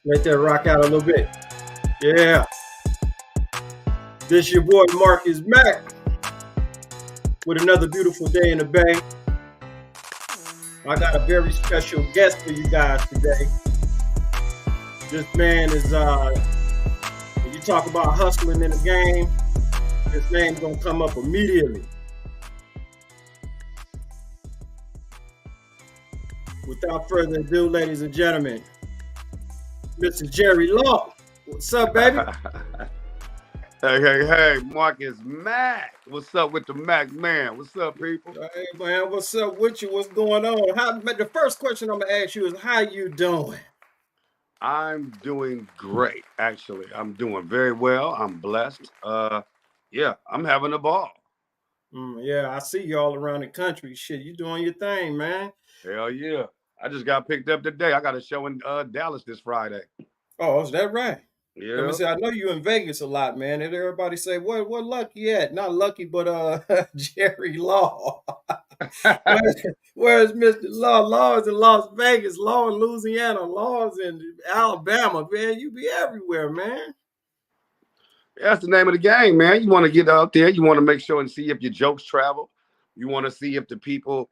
Let that rock out a little bit. Yeah. This your boy Marcus Mack with another beautiful day in the Bay. I got a very special guest for you guys today. This man is when you talk about hustling in the game, his name's gonna come up immediately. Without further ado, ladies and gentlemen, Mr. Jerry Law. What's up, baby? Hey, Marcus Mack. What's up with the Mac man? What's up, people? Hey man, what's up with you? What's going on? The first question I'm gonna ask you is how you doing? I'm doing great, actually. I'm doing very well. I'm blessed. Yeah, I'm having a ball. Yeah, I see you all around the country. Shit, you doing your thing, man. Hell yeah. I just got picked up today. I got a show in Dallas this Friday. Oh, is that right? Let me Yeah. see. I know you in Vegas a lot, man. And everybody say, "What Lucky at?" Not Lucky, but Jerry Law. Where's Mr. Law? Law is in Las Vegas. Law in Louisiana. Law is in Alabama. Man, you be everywhere, man. That's the name of the game, man. You want to get out there. You want to make sure and see if your jokes travel. You want to see if the people,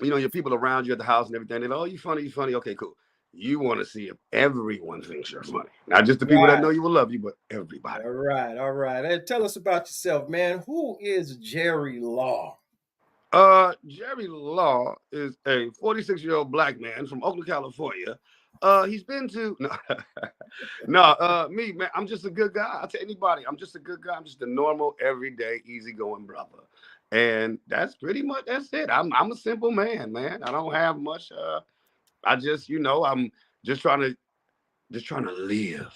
your people around you at the house and everything, oh, you funny, you funny. Okay, cool. You want to see if everyone thinks you're funny. Not just the people that know you will love you, but everybody. All right. Hey, tell us about yourself, man. Who is Jerry Law? Jerry Law is a 46-year-old black man from Oakland, California. He's been to me, man. I'm just a good guy. I tell anybody, I'm just a good guy. I'm just a normal, everyday, easygoing brother. And that's it. I'm a simple man. I don't have much. I just, I'm just trying to live.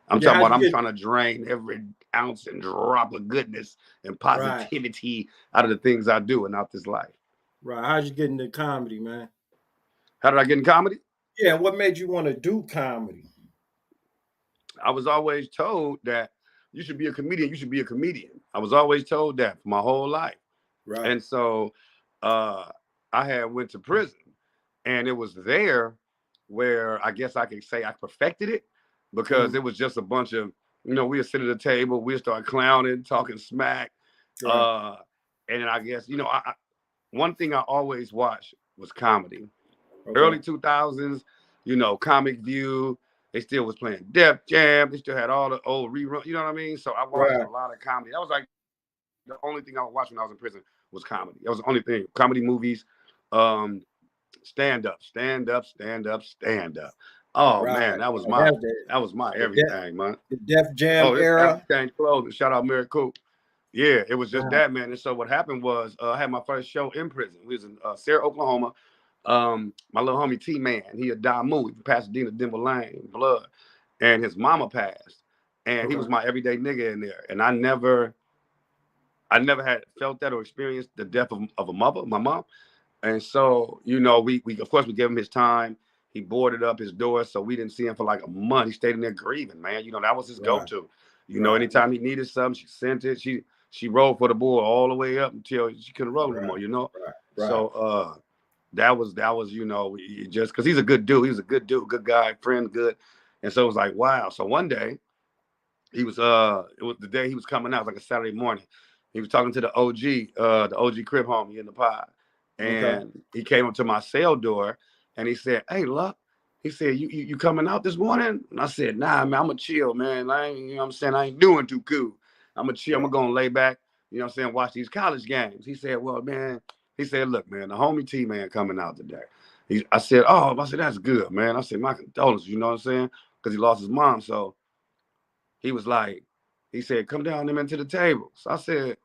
I'm trying to drain every ounce and drop of goodness and positivity out of the things I do and out this life. Right. How'd you get into comedy, man? How did I get in comedy? Yeah, what made you want to do comedy? I was always told that you should be a comedian. You should be a comedian. I was always told that for my whole life. Right. And so I had went to prison, and it was there where I guess I could say I perfected it, because it was just a bunch of, we would sit at the table, we'd start clowning, talking smack. Right. And then I guess, one thing I always watched was comedy. Okay. Early 2000s, Comic View, they still was playing Def Jam. They still had all the old reruns, you know what I mean? So I watched a lot of comedy. That was like the only thing I would watch when I was in prison was comedy. That was the only thing. Comedy movies, stand up. Oh man, that was my everything, man. The Def Jam era. Everything closed. Shout out Mary Coop. Yeah, it was just that, man. And so what happened was I had my first show in prison. We was in Sarah, Oklahoma. My little homie T-Man, he had died movie from Pasadena, Denver Lane, blood. And his mama passed. And he was my everyday nigga in there. And I never had felt that or experienced the death of a mother, my mom. And so, we of course we gave him his time. He boarded up his door, so we didn't see him for like a month. He stayed in there grieving, man. That was his go-to. Anytime he needed something, she sent it. She rolled for the boy all the way up until she couldn't roll anymore, Right. So that was, just because he's a good dude. He was a good dude, good guy, friend, good. And so it was like, wow. So one day, it was the day he was coming out, it was like a Saturday morning. He was talking to the OG crib homie in the pod. And he came up to my cell door and he said, "Hey, Luck," he said, you coming out this morning? And I said, "Nah, man, I'm going to chill, man. I ain't doing too cool. I'm going to chill. I'm going to lay back, watch these college games." He said, "Well, man," he said, "Look, man, the homie T-Man coming out today." I said, "That's good, man." I said, "My condolences," you know what I'm saying? Because he lost his mom. So he was like, he said, "Come down them into the table." So I said,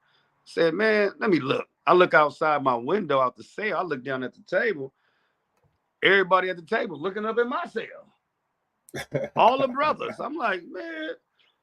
"Man, let me look." I look outside my window out the cell. I look down at the table. Everybody at the table looking up at my cell. All the brothers. I'm like, man.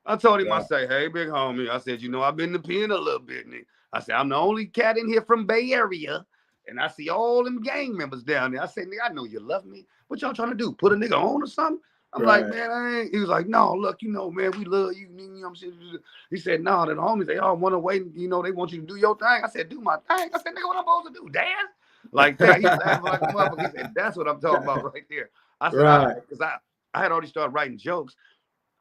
I told him, I said, "Hey, big homie." I said, "I've been to pen a little bit." And I said, "I'm the only cat in here from Bay Area. And I see all them gang members down there." I said, "Nigga, I know you love me. What y'all trying to do? Put a nigga on or something?" I'm like, "Man, I ain't." He was like, "No, look, man, we love you." You know what I'm saying? He said, "No, the homies, they all want to wait. They want you to do your thing." I said, "Do my thing." I said, "Nigga, what I'm supposed to do? Dance?" Like that. He was laughing like a motherfucker. He said, "That's what I'm talking about right there." I said, "Because I had already started writing jokes.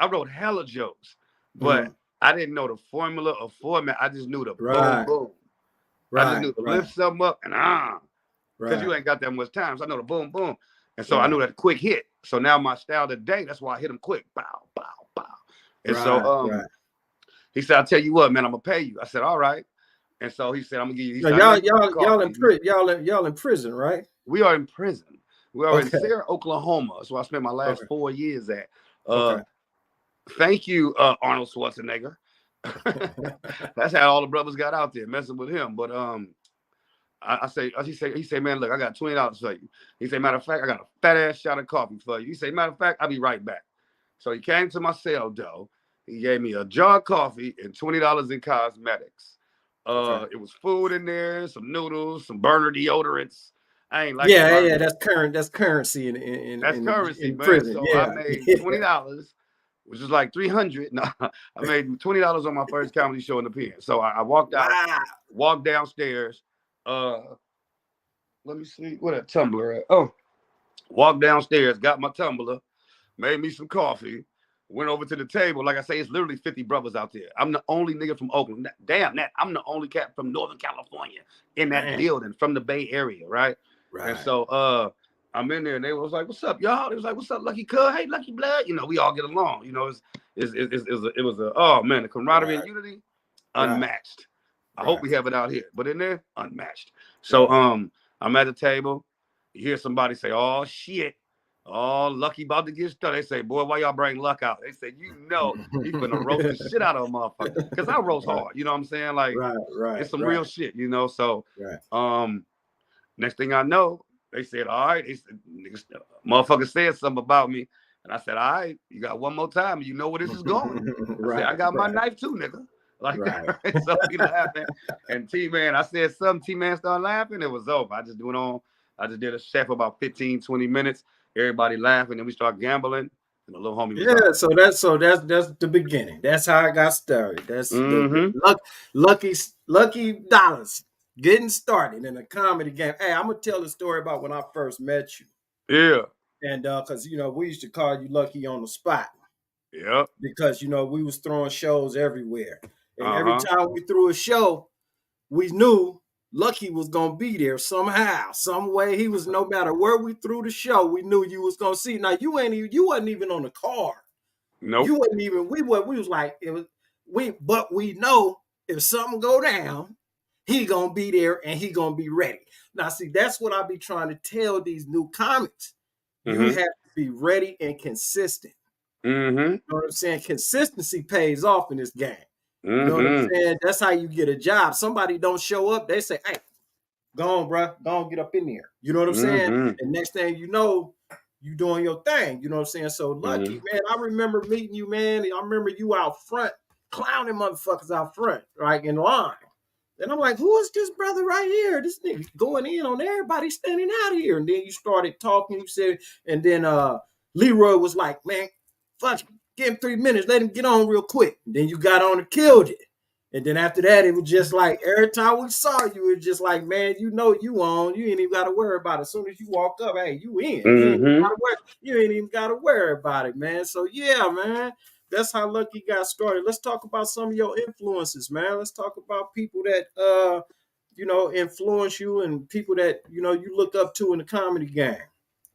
I wrote hella jokes, but I didn't know the formula or format. I just knew the boom, boom. I just knew to lift something up and because you ain't got that much time. So I know the boom, boom. And so I knew that quick hit. So now my style today, that's why I hit him quick. Bow, bow, bow. And so he said, I'll tell you what, man, I'm gonna pay you. I said, all right. And so he said, I'm gonna give you. Y'all in prison, right? We are in prison. We are in Sarah, Oklahoma. That's where I spent my last 4 years at. Thank you, Arnold Schwarzenegger. That's how all the brothers got out there messing with him. But he said, man, look, I got $20 for you. He said, matter of fact, I got a fat ass shot of coffee for you. He said, matter of fact, I'll be right back. So he came to my cell, though. He gave me a jar of coffee and $20 in cosmetics. It was food in there, some noodles, some burner deodorants. I ain't like that's currency in currency, in man. prison. So I made $20, which is like $300. No, I made $20 on my first comedy show in the pen. So I walked out, walked downstairs. Let me see what a tumbler at. Oh, walked downstairs, got my tumbler, made me some coffee, went over to the table. Like I say, it's literally 50 brothers out there. I'm the only nigga from Oakland. Damn that. I'm the only cat from Northern California in that building from the Bay Area, right? And so I'm in there and they was like, what's up, y'all? They was like, what's up, Lucky Cuz? Hey, Lucky Blood. You know, we all get along. You know, it was oh man, the camaraderie and unity, unmatched. I hope we have it out here, but in there, unmatched. So I'm at the table. You hear somebody say, oh shit. Oh, Lucky about to get started. They say, boy, why y'all bring Luck out? They say, you know, he's gonna roast the shit out of a motherfucker. Because I roast hard, you know what I'm saying? Like, it's some real shit, you know? So, next thing I know, they said, all right. They said, motherfucker said something about me. And I said, all right, you got one more time. You know where this is going. I said, I got my knife too, nigga. Like that. Right? So he laughing. And T-Man, I said something. T-Man started laughing. It was over. I just did a set for about 15, 20 minutes. Everybody laughing, then we start gambling, and the little homie was so that's the beginning. That's how I got started. That's lucky dollars getting started in a comedy game. Hey, I'm gonna tell the story about when I first met you. Yeah. And because we used to call you Lucky on the spot. Yeah. Because we was throwing shows everywhere. And every time we threw a show, we knew Lucky was gonna be there somehow, some way. He was, no matter where we threw the show, we knew you was gonna see. Now you wasn't even on the card. Nope. You wasn't even. We was like but we know if something go down, he gonna be there and he gonna be ready. Now see, that's what I be trying to tell these new comics. You have to be ready and consistent. You know what I'm saying? Consistency pays off in this game. You know what I'm saying? That's how you get a job. Somebody don't show up, they say, hey, go on, bro. Go on, get up in there. You know what I'm saying? And next thing you know, you doing your thing. You know what I'm saying? So Lucky, man, I remember meeting you, man. I remember you out front, clowning motherfuckers out front, right, in line. And I'm like, who is this brother right here? This nigga going in on everybody standing out here. And then you started talking, you said, and then Leroy was like, man, fuck, give him 3 minutes, let him get on real quick. And then you got on and killed it. And then after that, it was just like, every time we saw you, it was just like, man, you know you on. You ain't even got to worry about it. As soon as you walk up, hey, you in. You ain't even got to worry about it, man. So, yeah, man, that's how Lucky got started. Let's talk about some of your influences, man. Let's talk about people that, influence you and people that, you look up to in the comedy game.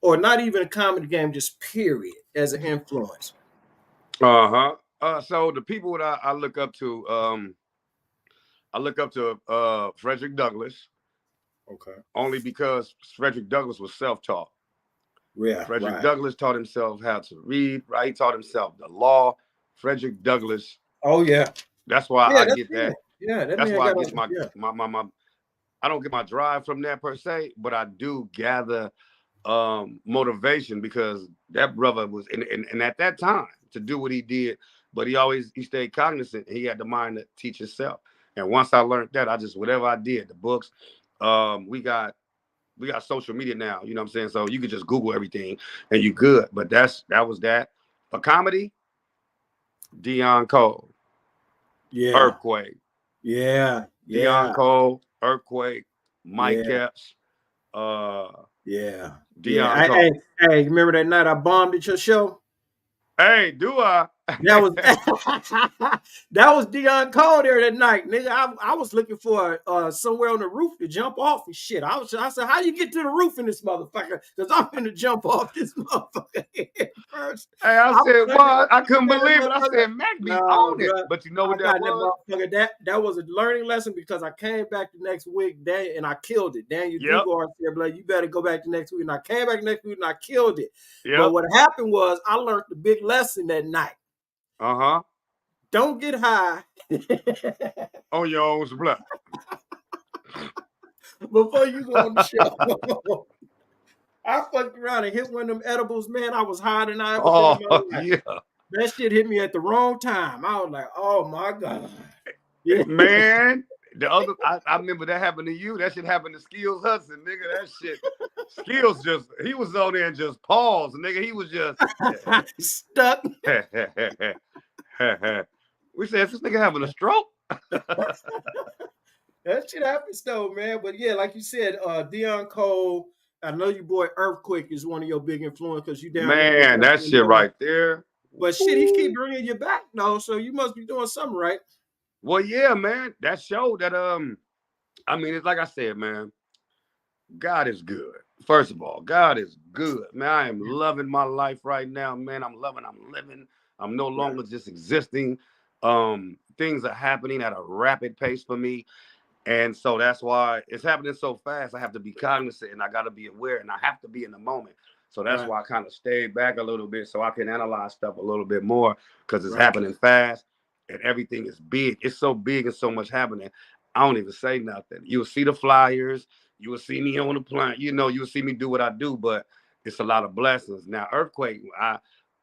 Or not even a comedy game, just period, as an influence. So the people that I look up to, Frederick Douglass. Okay. Only because Frederick Douglass was self-taught. Yeah. Frederick Douglass taught himself how to read, right? He taught himself the law. Frederick Douglass. Oh, yeah. That's why I get that. Yeah, that's why I get my I don't get my drive from that per se, but I do gather motivation because that brother was and at that time to do what he did, but he stayed cognizant and he had the mind to teach himself. And once I learned that, I just, whatever I did, the books, we got social media now, you know what I'm saying? So you could just Google everything and you good. But that was that. For comedy, Deon Cole. Yeah. Earthquake. Yeah. Deon Cole, Earthquake, Mike Epps. Yeah. Deon Cole. Hey, remember that night I bombed at your show? Hey, do I? That was that was Dion Cole there that night, nigga. I was looking for somewhere on the roof to jump off and shit. I said, how you get to the roof in this motherfucker? Because I'm gonna jump off this motherfucker head first. Hey, I said, boy, I couldn't believe it. I said, Mac be No, on it. bro. But you know I what got that in that was? motherfucker. That was a learning lesson because I came back the next week and I killed it. Daniel Yep. Dugard said, "Blood, you better go back the next week." And I came back the next week and I killed it. Yep. But what happened was I learned the big lesson that night. Uh-huh. Don't get high on your own supply before you go on the show. I fucked around and hit one of them edibles, man. I was higher than I ever been in my life. Yeah. That shit hit me at the wrong time. I was like, oh my God. Yeah. Man, the other I remember that happened to you. That shit happened to Skills Hudson, nigga. That shit. Skills he was on there and just paused, nigga. He was just stuck. We said, is this nigga having a stroke? That shit happens though, man. But yeah, like you said, Dion Cole, I know your boy Earthquake is one of your big influences because you down there. Man, that shit right there. But shit, he keep bringing you back though, so you must be doing something right. Well, yeah, man. That show that I mean, it's like I said, man. God is good. First of all, God is good, man. I am loving my life right now, man. I'm living. I'm no longer just existing. Things are happening at a rapid pace for me. And so that's why it's happening so fast. I have to be cognizant and I got to be aware and I have to be in the moment. So that's why I kind of stayed back a little bit so I can analyze stuff a little bit more because it's happening fast and everything is big. It's so big and so much happening. I don't even say nothing. You'll see the flyers. You will see me on the plane. You know, you'll see me do what I do, but it's a lot of blessings. Now, Earthquake, I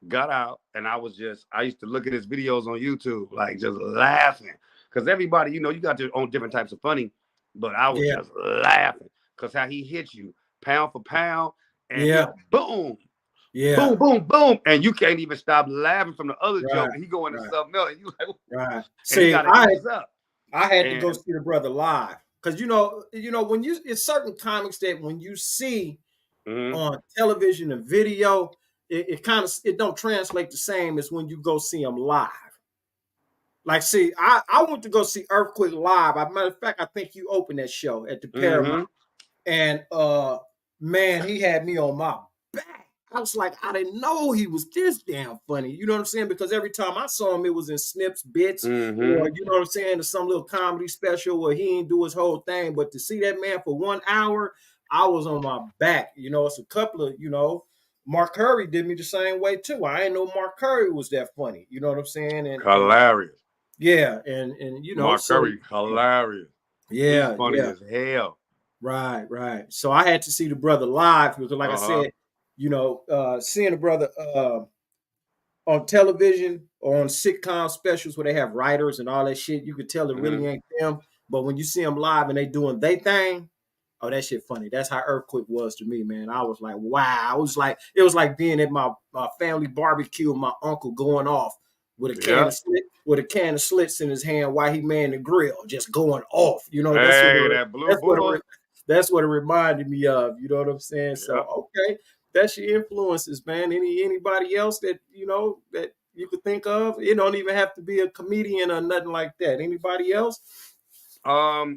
got out and I used to look at his videos on YouTube, like just laughing. Because everybody, you know, you got your own different types of funny, but I was just laughing because how he hit you pound for pound and boom, boom, boom, boom. And you can't even stop laughing from the other joke. And he go into something else. And you like, See, I had to go see the brother live. Because you know, when it's certain comics that when you see on television and video, it don't translate the same as when you go see them live. Like, see, I went to go see Earthquake live. As a matter of fact, I think you opened that show at the Paramount. And man, he had me on my back. I was like, I didn't know he was this damn funny. You know what I'm saying? Because every time I saw him, it was in snips, bits, or you know what I'm saying, to some little comedy special where he ain't do his whole thing. But to see that man for 1 hour, I was on my back. You know, it's a couple of, you know, Mark Curry did me the same way too. I didn't know Mark Curry was that funny. You know what I'm saying? And hilarious. Yeah, and you know, Mark Curry, hilarious. Yeah, he's funny as hell. Right. So I had to see the brother live because, like I said, you know, seeing the brother on television or on sitcom specials where they have writers and all that shit, you could tell it really ain't them. But when you see them live and they doing they thing, oh, that shit funny. That's how Earthquake was to me, man. I was like, wow. It was like being at my family barbecue and my uncle going off with a can of slits in his hand while he manned the grill, just going off. You know, that's what it reminded me of. You know what I'm saying? So okay, that's your influences, man. Anybody else that you know that you could think of? It don't even have to be a comedian or nothing like that. Anybody else?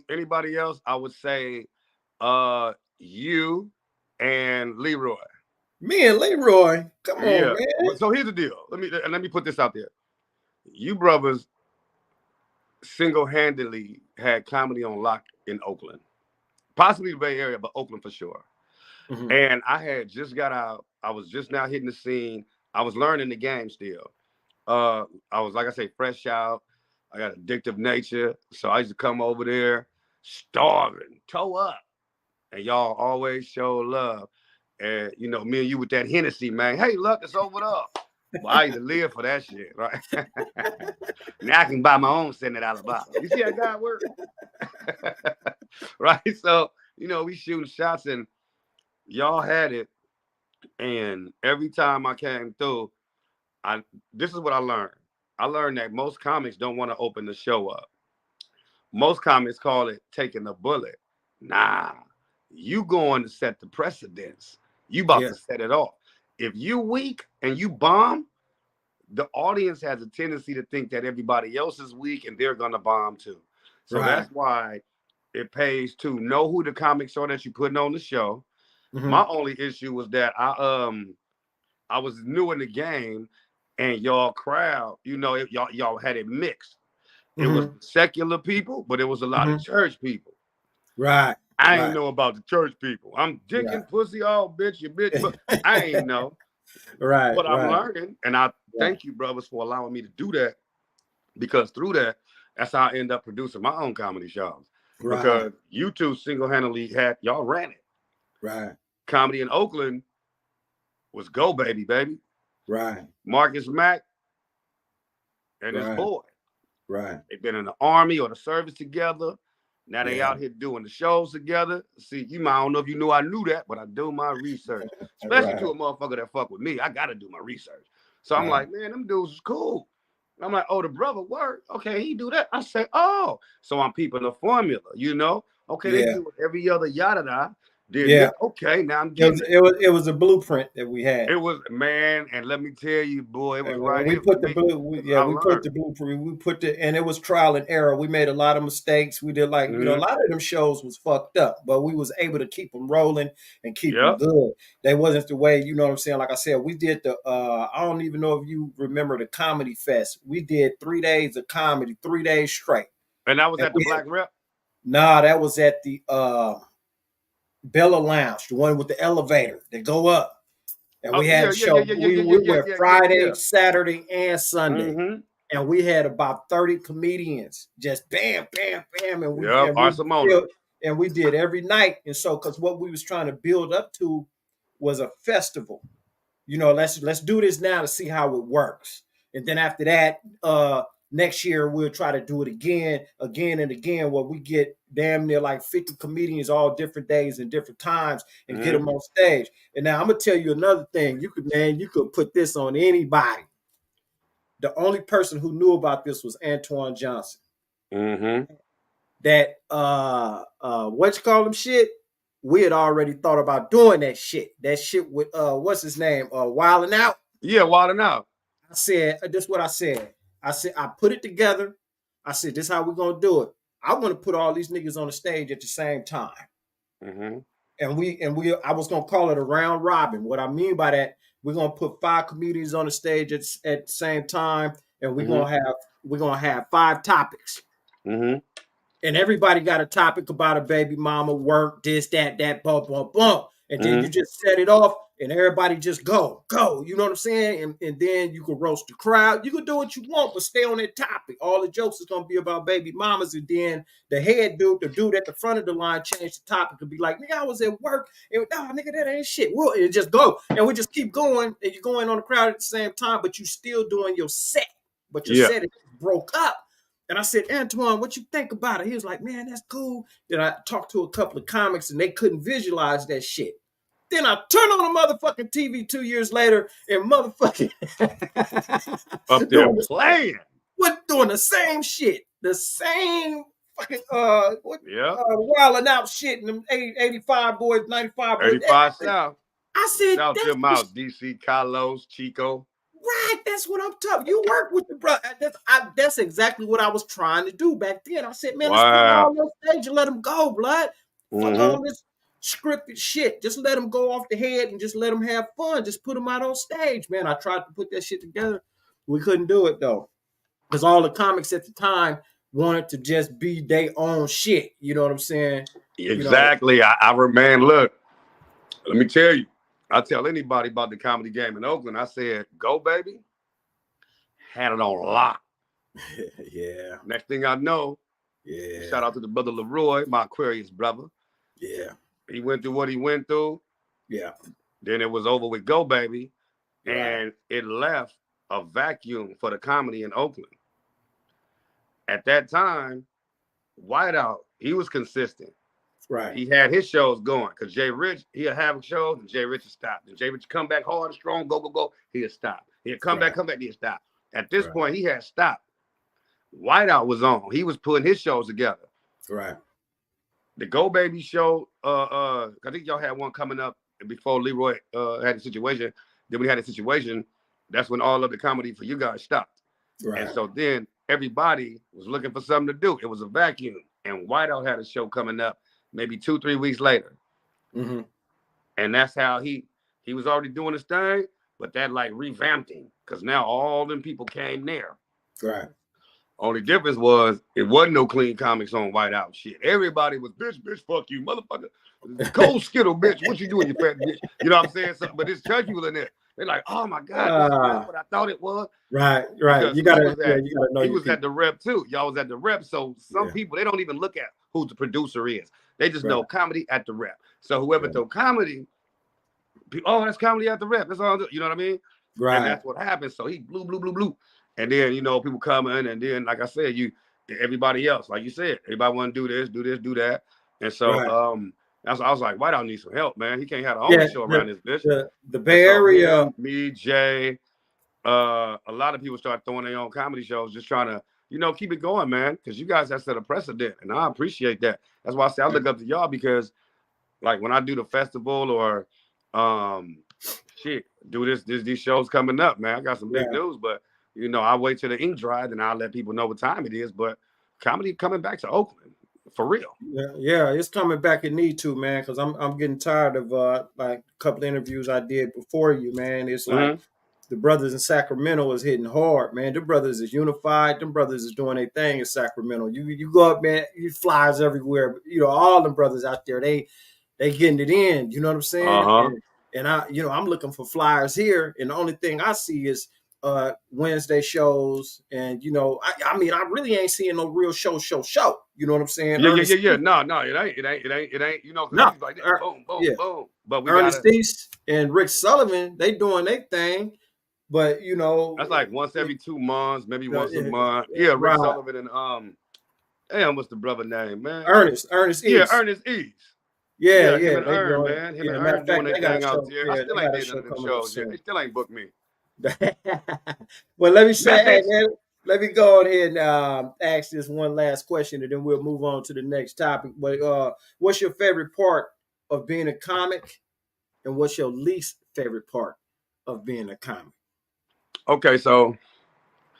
Anybody else? I would say you and Leroy. Me and Leroy. Come on, man. So here's the deal. Let me put this out there. You brothers single-handedly had comedy on lock in Oakland, possibly the Bay Area, but Oakland for sure. And I had just got out. I was just now hitting the scene. I was learning the game still. I was, like I say, fresh out. I got addictive nature, so I used to come over there starving, toe up, and y'all always show love. And you know, me and you with that Hennessy, man. Hey, look, it's over there. Well, I used to live for that shit, right? Now I can buy my own $70 bottle. You see how God works? Right? So, you know, we shooting shots and y'all had it. And every time I came through, this is what I learned. I learned that most comics don't want to open the show up. Most comics call it taking a bullet. Nah, you going to set the precedence. You about to set it off. If you weak and you bomb, the audience has a tendency to think that everybody else is weak and they're gonna bomb too. So that's why it pays to know who the comics are that you're putting on the show. My only issue was that I was new in the game, and y'all crowd, you know, y'all had it mixed. It was secular people, but it was a lot of church people. Right. I ain't know about the church people. I'm dicking pussy all bitch, you bitch, but I ain't know. Right. But I'm learning, and I thank you, brothers, for allowing me to do that, because through that, that's how I end up producing my own comedy shows. Because you two single-handedly had y'all ran it. Right. Comedy in Oakland was Go Baby, baby. Right. Marcus Mack and his boy. Right. They've been in the army or the service together. Now they out here doing the shows together. See, I don't know if you knew I knew that, but I do my research. Especially to a motherfucker that fuck with me. I got to do my research. So I'm like, man, them dudes is cool. I'm like, oh, the brother work. Okay, he do that. I say, oh. So I'm peeping the formula, you know? Okay, they do every other yada. Okay, now I'm getting it was a blueprint that we had. It was, man, and let me tell you, boy, it was right. We put the blueprint. And it was trial and error. We made a lot of mistakes. We did a lot of them shows was fucked up, but we was able to keep them rolling and keep them good. They wasn't the way, you know what I'm saying? Like I said, we did the I don't even know if you remember the Comedy Fest. We did 3 days of comedy, 3 days straight. And that was at the Black Rep? Nah, that was at the Bella Lounge, the one with the elevator that go up. And we had a show. We went Friday, Saturday, and Sunday. And we had about 30 comedians. Just bam, bam, bam. And we did every night. And so, because what we was trying to build up to was a festival. You know, let's do this now to see how it works. And then after that, next year we'll try to do it again and again, where we get damn near like 50 comedians all different days and different times and get them on stage. And now I'm gonna tell you another thing. You could put this on anybody. The only person who knew about this was Antoine Johnson. That what you call him shit, we had already thought about doing that shit. That shit with what's his name? Wild 'N Out. Yeah, Wild 'N Out. I said, this is what I said. I said, I put it together. I said, this is how we're going to do it. I want to put all these niggas on the stage at the same time. And I was going to call it a round robin. What I mean by that, we're going to put 5 comedians on the stage at the same time. And we're going to have 5 topics. And everybody got a topic about a baby mama, work, this, that, bump, bump, bump. And then you just set it off and everybody just go. You know what I'm saying? And then you can roast the crowd. You can do what you want, but stay on that topic. All the jokes is going to be about baby mamas. And then the head dude, the dude at the front of the line, change the topic and be like, nigga, I was at work. And nigga, that ain't shit. Well, and just go. And we just keep going. And you're going on the crowd at the same time, but you still doing your set. But your set is broke up. And I said, Antoine, what you think about it? He was like, man, that's cool. Then I talked to a couple of comics and they couldn't visualize that shit. Then I turn on the motherfucking TV 2 years later and motherfucking up there playing. What, doing the same shit. The same fucking Wild 'N Out shit and them 85 boys, 95 boys. 85 South. I said, South them out, DC, Carlos, Chico. Right, that's what I'm talking. You work with the brother. That's exactly what I was trying to do back then. I said, man, let's put them all on stage and let them go, blood. Fuck all this scripted shit. Just let them go off the head and just let them have fun. Just put them out on stage, man. I tried to put that shit together. We couldn't do it though, because all the comics at the time wanted to just be their own shit. You know what I'm saying? Exactly. You know? Man, look, let me tell you. I tell anybody about the comedy game in Oakland. I said, go, baby. Had it on lock. Yeah. Next thing I know, shout out to the brother Leroy, my Aquarius brother. Yeah. He went through what he went through. Yeah. Then it was over with Go Baby. And it left a vacuum for the comedy in Oakland. At that time, Whiteout, he was consistent. Right. He had his shows going because Jay Rich, he'll have shows and Jay Rich will stop. And Jay Rich come back hard and strong, go. He'll stop. He'll come back, he'll stop. At this point, he had stopped. Whiteout was on. He was putting his shows together. Right. The Go Baby show, I think y'all had one coming up before Leroy had the situation. Then we had a situation. that's when all of the comedy for you guys stopped. Right. And so then everybody was looking for something to do. It was a vacuum. And Whiteout had a show coming up maybe 2-3 weeks later. Mm-hmm. And that's how he was already doing his thing, but that like revamped him because now all them people came there. Right. Only difference was it wasn't no clean comics on Whiteout shit. Everybody was bitch, fuck you, motherfucker. Cold Skittle, bitch. What you doing, you fat bitch? You know what I'm saying? So, but it's church people in there. They're like, oh my God, this is not what I thought it was. Right. Because You gotta know. He was at the rep too. Y'all was at the rep. So some people, they don't even look at who the producer is. They just know comedy at the rep. So whoever throw comedy, oh, that's comedy at the rep. That's all. You know what I mean? Right. And that's what happened. So he blew. And then, you know, people come in, and then, like I said, everybody else, like you said, everybody want to do this, do that. And so that's I was like, Whiteout needs some help, man. He can't have the only show around this bitch. The Bay Area. Me, Jay, a lot of people start throwing their own comedy shows, just trying to, you know, keep it going, man. Because you guys have set a precedent, and I appreciate that. That's why I say I look up to y'all, because like when I do the festival or these shows coming up, man. I got some big news, but you know, I wait till the ink dries and I'll let people know what time it is. But comedy coming back to Oakland for real. Yeah, it's coming back. It need to, man, because I'm getting tired of like a couple of interviews I did before you, man. It's like the brothers in Sacramento is hitting hard, man. The brothers is unified. Them brothers is doing their thing in Sacramento. You go up, man. You flyers everywhere. You know, all them brothers out there, they getting it in. You know what I'm saying? And I, you know, I'm looking for flyers here, and the only thing I see is Wednesday shows, and you know, I mean, I really ain't seeing no real show. You know what I'm saying? Yeah. No, it ain't. You know, no, like boom. But we Ernest East and Rick Sullivan, they doing their thing, but you know, that's like once every 2 months, maybe once a month. Yeah, Rick Sullivan and damn, what's the brother name, man? Ernest East. Yeah, Ernest East. Yeah. Him and Ern, man. Him and Ern doing their thing out there. I still ain't did none of them shows yet. They still ain't booked me. Well, let me say, hey, man, let me go on here and ask this one last question, and then we'll move on to the next topic. But what's your favorite part of being a comic, and what's your least favorite part of being a comic? Okay, so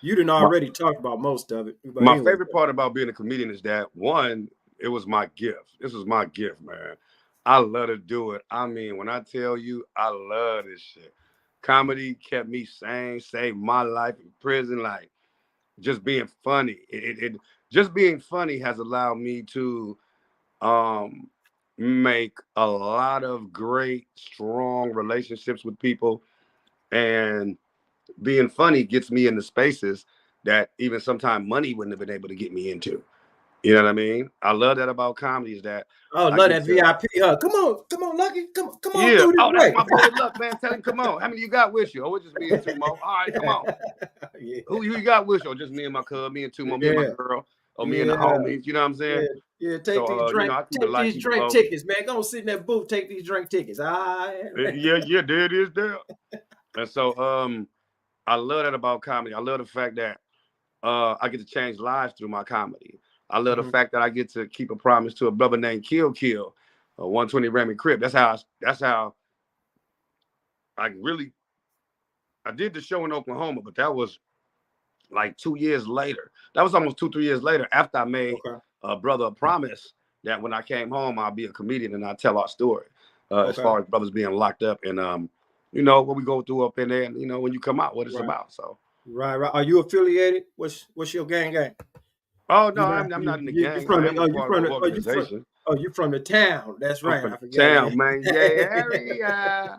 you didn't already talk about most of it. My favorite part about being a comedian is that, one, it was my gift. This was my gift, man. I love to do it. I mean, when I tell you, I love this shit. Comedy kept me sane, saved my life in prison. Like, just being funny. Just being funny has allowed me to make a lot of great, strong relationships with people. And being funny gets me into spaces that even sometimes money wouldn't have been able to get me into. You know what I mean? I love that about comedy, is that love that VIP. Come on, Lucky. Come on. Yeah. That's my boy Luck, man. Tell him, come on. How many you got with you? Oh, it's just me and two more. All right, come on. Who you got with you? Oh, just me and my cub, me and two more, me and my girl, or me and the homies. You know what I'm saying? Yeah. Take these drink tickets, man. Go sit in that booth. Take these drink tickets. Yeah. There it is there. And so I love that about comedy. I love the fact that I get to change lives through my comedy. I love the fact that I get to keep a promise to a brother named Kill, 120 Remy Crip. That's how I did the show in Oklahoma, but that was like 2 years later. That was almost 2-3 years later, after I made a brother a promise that when I came home, I'll be a comedian and I'll tell our story as far as brothers being locked up and you know, what we go through up in there, and you know, when you come out, what it's about. So right. Are you affiliated? What's your gang? Oh no, I'm not in the gang. You're from the town. That's right. I forget town, man. Yeah.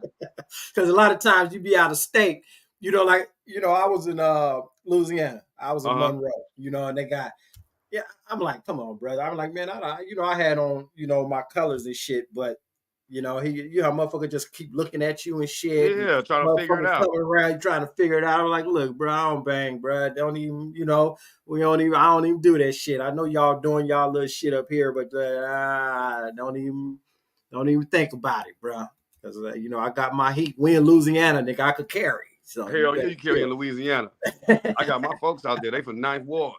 Because a lot of times you be out of state. You know, like, you know, I was in Louisiana. I was in Monroe. You know, and they got. Yeah, I'm like, come on, brother. I'm like, man, I had on, you know, my colors and shit, but you know, motherfucker just keep looking at you and shit. Yeah, trying to figure it out. Around, trying to figure it out. I'm like, look, bro, I don't bang, bro. Don't even, you know, I don't even do that shit. I know y'all doing y'all little shit up here, but don't even think about it, bro. Because you know, I got my heat. We in Louisiana, nigga, I could carry. So hell yeah, you carry in Louisiana. I got my folks out there. They from 9th Ward.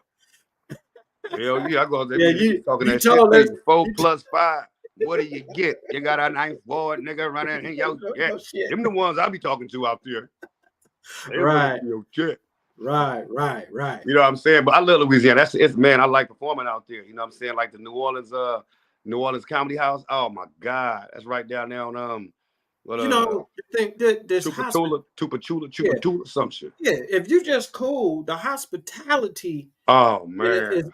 Hell yeah, I go out there. Yeah, talking that shit. 4 + 5. What do you get? You got a 9th Ward nigga running in your yeah. Them the ones I be talking to out there. They want to Right. see your shit. Right. You know what I'm saying? But I love Louisiana. It's man, I like performing out there. You know what I'm saying? Like the New Orleans Comedy House. Oh my God. That's right down there on what You know, I think that this hospital. Yeah. Chupatula, some shit. Yeah. If you just cool, the hospitality Oh man. is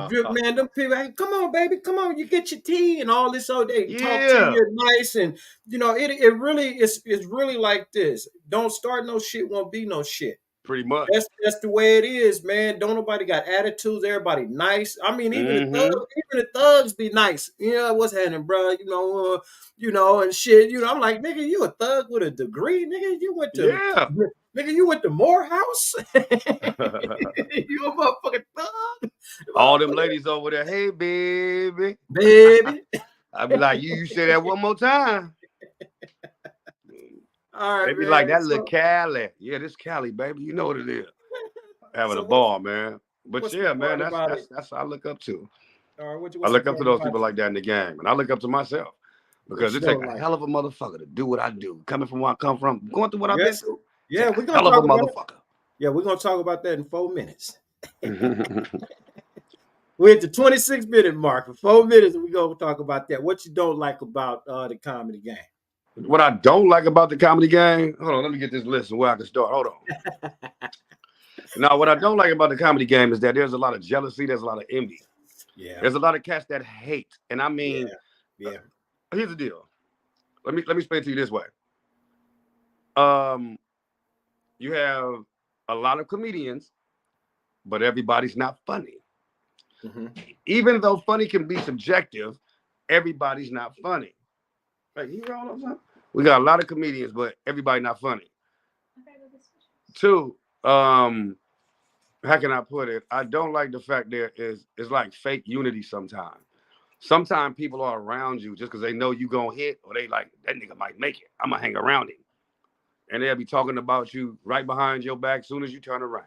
good, man. Them people, hey, come on, baby, come on, you get your tea and all this. So they talk to Yeah, you nice, and you know, it really is. It's really like this. Don't start no shit, won't be no shit. pretty much. That's the way it is, man. Don't nobody got attitudes. Everybody nice. I mean, Mm-hmm. even the thugs be nice. You know what's happening, bro? You know, and shit. You know, I'm like, nigga, you a thug with a degree, nigga. Yeah. Nigga, you went to Morehouse. You a motherfucking thug, All them motherfucker, ladies over there, hey baby. baby. I'd be like, you say that one more time. All They right, be like, man. that little Cali. Yeah, this Cali, baby. You know what it is. Having a So ball, man. But what's the yeah, man, part about it? that's what I look up to. All right, I what's the look up to part those about people it? like that in the game. And I look up to myself. What Because you it take don't a like? hell of a motherfucker to do what I do. Coming from where I come from, going through what I've been Yes. through. Yeah, Take we're a gonna hell of a talk about it. motherfucker. Yeah, we're gonna talk about that in 4 minutes. We're at the 26-minute mark. For 4 minutes, we're gonna talk about that. What you don't like about the comedy game. What I don't like about the comedy game, hold on, let me get this list of where I can start. Hold on. Now, what I don't like about the comedy game is that there's a lot of jealousy, there's a lot of envy. Yeah, There's a lot of cats that hate. And I mean, yeah, yeah. here's the deal. Let me explain to you this way. Um, you have a lot of comedians, but everybody's not funny. Mm-hmm. Even though funny can be subjective, everybody's not funny. Like, you know what I'm saying? We got a lot of comedians, but everybody not funny. Two, how can I put it? I don't like the fact there is it's like fake unity sometimes. Sometimes people are around you just because they know you gonna hit, or they like that nigga might make it. I'm gonna hang around him, and they'll be talking about you right behind your back as soon as you turn around.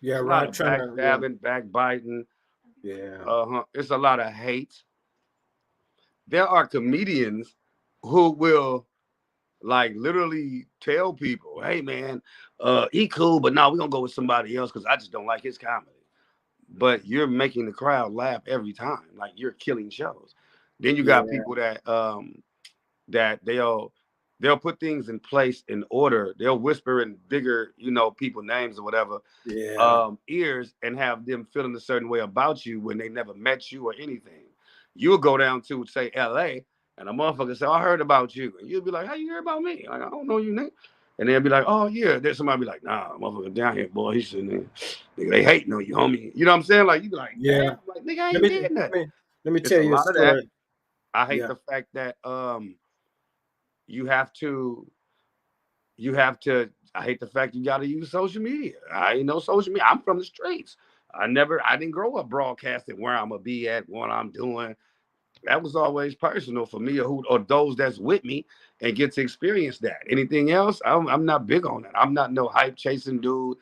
Yeah, It's a lot right. of Trying to. backstabbing, backbiting. Yeah. It's a lot of hate. There are comedians who will like literally tell people, "Hey man, he cool, but no, we're gonna go with somebody else because I just don't like his comedy." But you're making the crowd laugh every time, like you're killing shows. Then you got Yeah. people that they'll put things in place in order. They'll whisper in bigger, people names or whatever, Yeah. ears, and have them feeling a certain way about you when they never met you or anything. You'll go down to say LA, and a motherfucker say, "I heard about you," and you'll be like, "How you hear about me? Like, I don't know you, nigga." And they'll be like, "Oh yeah." There's somebody be like, "Nah, motherfucker down here, boy. He's sitting there. Nigga, they hating on you, homie." You know what I'm saying? Like, you be like, "Damn, Yeah. like, nigga, I Let ain't me did let nothing." me let me It's tell a you a lot of that. story. I hate Yeah. the fact that you have to you have to I hate the fact you got to use social media. I ain't no social media. I'm from the streets. I didn't grow up broadcasting where I'm gonna be at, what I'm doing. That was always personal for me, or those that's with me and get to experience that. Anything else, I'm not big on that. I'm not no hype chasing dude.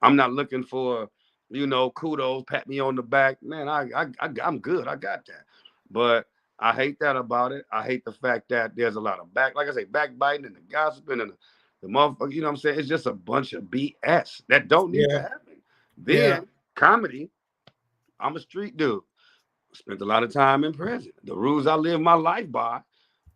I'm not looking for, kudos, pat me on the back. Man, I'm good. I got that. But I hate that about it. I hate the fact that there's a lot of like I say, backbiting and the gossiping and the motherfucker. You know what I'm saying? It's just a bunch of BS that don't need to Yeah. happen. Yeah. Then comedy. I'm a street dude. Spent a lot of time in prison. The rules I live my life by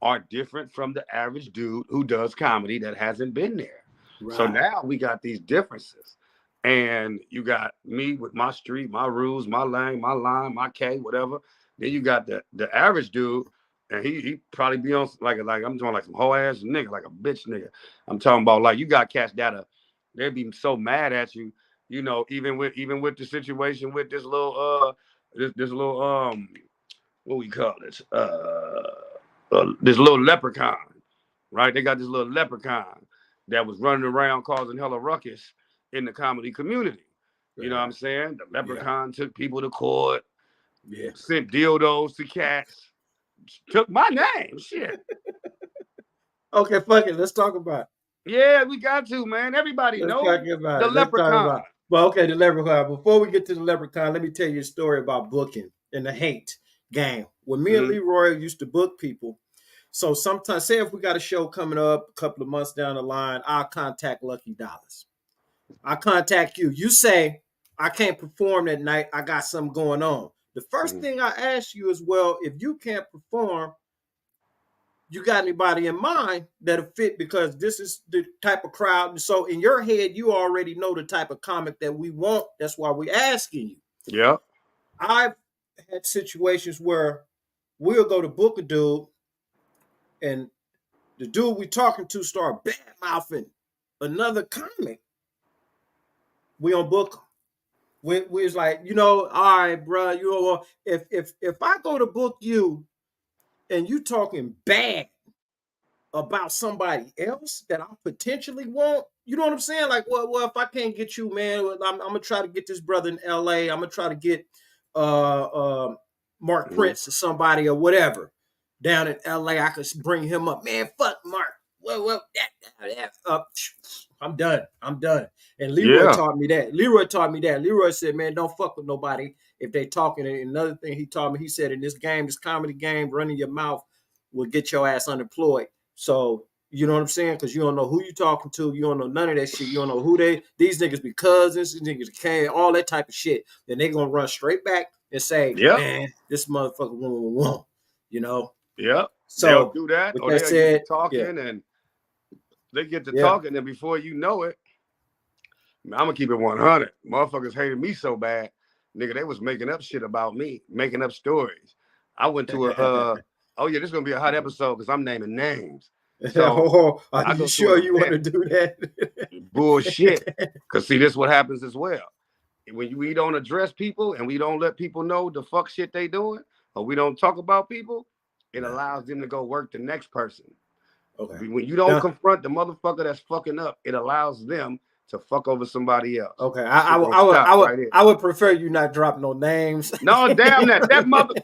are different from the average dude who does comedy that hasn't been there. So Right. now we got these differences. And you got me with my street, my rules, my lane, my line, my K, whatever. Then you got the average dude, and he probably be on like I'm talking like some whole ass nigga, like a bitch nigga. I'm talking about like you got cats that they'd be so mad at you, even with the situation with this little this little what we call this this little leprechaun, right? They got this little leprechaun that was running around causing hella ruckus in the comedy community. You know what I'm saying? The Yeah. leprechaun took people to court, Yeah. sent dildos to cats, took my name. Shit. Okay, fuck it. Let's talk about it. Yeah, we got to, man. Everybody Let's talk know about the it. Let's talk leprechaun. about it. Well, okay, the leprechaun. Before we get to the leprechaun, let me tell you a story about booking and the hate game. When me and Mm-hmm. Leroy used to book people, so sometimes, say if we got a show coming up a couple of months down the line, I'll contact Lucky Dollars. I contact you. You say, I can't perform that night. I got something going on. The first thing I ask you is, well, if you can't perform, you got anybody in mind that'll fit, because this is the type of crowd. So in your head, you already know the type of comic that we want. That's why we're asking you. Yeah. I've had situations where we'll go to book a dude, and the dude we talking to start bad mouthing another comic. We on book him. We was like, all right, bro, if I go to book you and you talking bad about somebody else that I potentially want, you know what I'm saying? Like, well, if I can't get you, man, I'm gonna try to get this brother in LA. I'm gonna try to get Mark Prince or somebody or whatever down in LA. I could bring him up, man. Fuck Mark. Well, I'm done. And Leroy taught me that. Leroy said, man, don't fuck with nobody if they talking. And another thing he taught me, he said, in this game, this comedy game, running your mouth will get your ass unemployed. So, you know what I'm saying? Because you don't know who you talking to. You don't know none of that shit. You don't know who these niggas be cousins, these niggas came, all that type of shit. Then they going to run straight back and say, man, this motherfucker won, Yeah. So they'll do that, or they'll get to talking, and they get to talking, and before you know it, I'm going to keep it 100. Motherfuckers hated me so bad. Nigga, they was making up shit about me, making up stories. I went to oh yeah, this is gonna be a hot episode because I'm naming names. So are you sure you want to do that? Bullshit. Because see, this is what happens as well. When we don't address people and we don't let people know the fuck shit they doing, or we don't talk about people, it allows them to go work the next person. Okay. When you don't confront the motherfucker that's fucking up, it allows them to fuck over somebody else. Okay, I would prefer you not drop no names. No, damn that mother.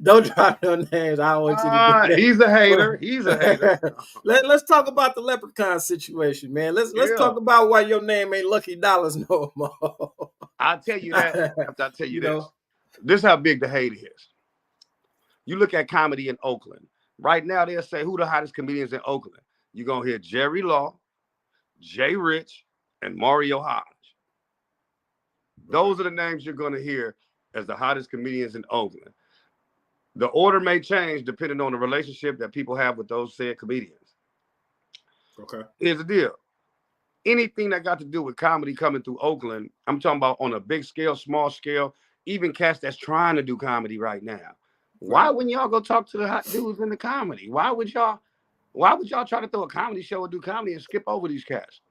Don't drop no names. I want you to do that. He's a hater. He's a hater. Let's talk about the Leprechaun situation, man. Let's talk about why your name ain't Lucky Dollars no more. I'll tell you that. I'll tell you this. This is how big the hate is. You look at comedy in Oakland. Right now, they'll say, who the hottest comedians in Oakland? You're going to hear Jerry Law, Jay Rich, and Mario Hodge. Those are the names you're going to hear as the hottest comedians in Oakland. The order may change depending on the relationship that people have with those said comedians. Okay. Here's the deal. Anything that got to do with comedy coming through Oakland, I'm talking about on a big scale, small scale, even cats that's trying to do comedy right now. Why wouldn't y'all go talk to the hot dudes in the comedy? Why would y'all try to throw a comedy show and do comedy and skip over these cats?